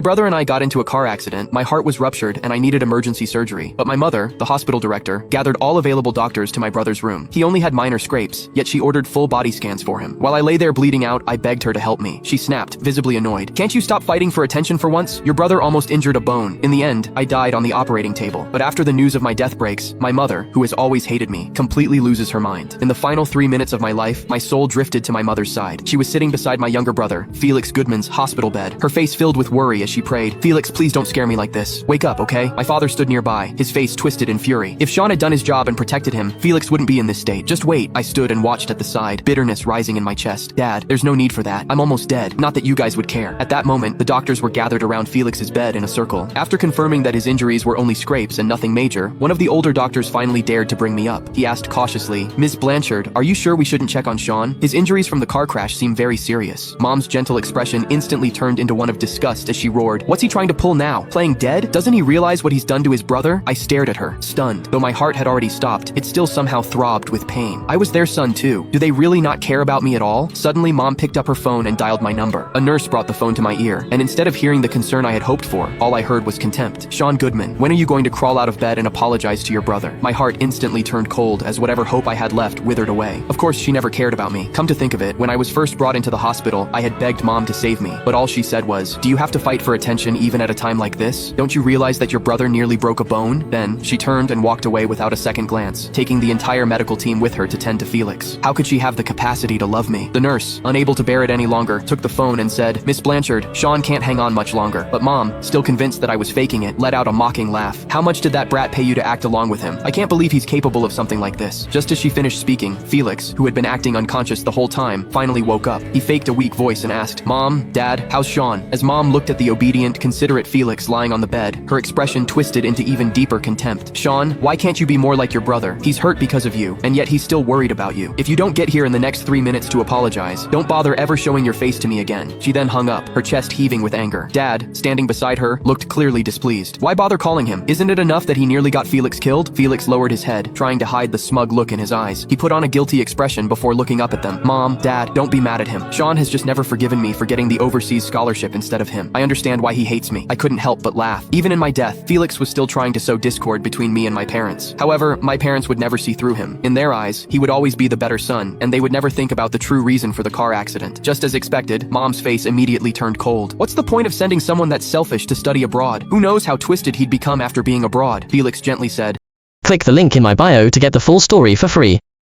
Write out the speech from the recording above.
My brother and I got into a car accident, my heart was ruptured, and I needed emergency surgery. But my mother, the hospital director, gathered all available doctors to my brother's room. He only had minor scrapes, yet she ordered full body scans for him. While I lay there bleeding out, I begged her to help me. She snapped, visibly annoyed. Can't you stop fighting for attention for once? Your brother almost injured a bone. In the end, I died on the operating table. But after the news of my death breaks, my mother, who has always hated me, completely loses her mind. In the final 3 minutes of my life, my soul drifted to my mother's side. She was sitting beside my younger brother, Felix Goodman's hospital bed, her face filled with worry as she prayed, "Felix, please don't scare me like this. Wake up, okay?" My father stood nearby, his face twisted in fury. If Sean had done his job and protected him, Felix wouldn't be in this state. Just wait. I stood and watched at the side, bitterness rising in my chest. Dad, there's no need for that. I'm almost dead. Not that you guys would care. At that moment, the doctors were gathered around Felix's bed in a circle. After confirming that his injuries were only scrapes and nothing major, one of the older doctors finally dared to bring me up. He asked cautiously, "Ms. Blanchard, are you sure we shouldn't check on Sean? His injuries from the car crash seem very serious." Mom's gentle expression instantly turned into one of disgust as she roared, "What's he trying to pull now? Playing dead? Doesn't he realize what he's done to his brother?" I stared at her, stunned. Though my heart had already stopped, it still somehow throbbed with pain. I was their son too. Do they really not care about me at all? Suddenly, Mom picked up her phone and dialed my number. A nurse brought the phone to my ear, and instead of hearing the concern I had hoped for, all I heard was contempt. "Sean Goodman, when are you going to crawl out of bed and apologize to your brother?" My heart instantly turned cold as whatever hope I had left withered away. Of course, she never cared about me. Come to think of it, when I was first brought into the hospital, I had begged Mom to save me, but all she said was, "Do you have to fight for attention even at a time like this? Don't you realize that your brother nearly broke a bone?" Then, she turned and walked away without a second glance, taking the entire medical team with her to tend to Felix. How could she have the capacity to love me? The nurse, unable to bear it any longer, took the phone and said, "Miss Blanchard, Sean can't hang on much longer." But Mom, still convinced that I was faking it, let out a mocking laugh. "How much did that brat pay you to act along with him? I can't believe he's capable of something like this." Just as she finished speaking, Felix, who had been acting unconscious the whole time, finally woke up. He faked a weak voice and asked, "Mom, Dad, how's Sean?" As Mom looked at the obedient, considerate Felix lying on the bed, her expression twisted into even deeper contempt. "Sean, why can't you be more like your brother? He's hurt because of you, and yet he's still worried about you. If you don't get here in the next 3 minutes to apologize, don't bother ever showing your face to me again." She then hung up, her chest heaving with anger. Dad, standing beside her, looked clearly displeased. "Why bother calling him? Isn't it enough that he nearly got Felix killed?" Felix lowered his head, trying to hide the smug look in his eyes. He put on a guilty expression before looking up at them. "Mom, Dad, don't be mad at him. Sean has just never forgiven me for getting the overseas scholarship instead of him. I understand why he hates me." I couldn't help but laugh. Even in my death, Felix was still trying to sow discord between me and my parents. However, my parents would never see through him. In their eyes, he would always be the better son, and they would never think about the true reason for the car accident. Just as expected, Mom's face immediately turned cold. "What's the point of sending someone that's selfish to study abroad? Who knows how twisted he'd become after being abroad?" Felix gently said, Click the link in my bio to get the full story for free.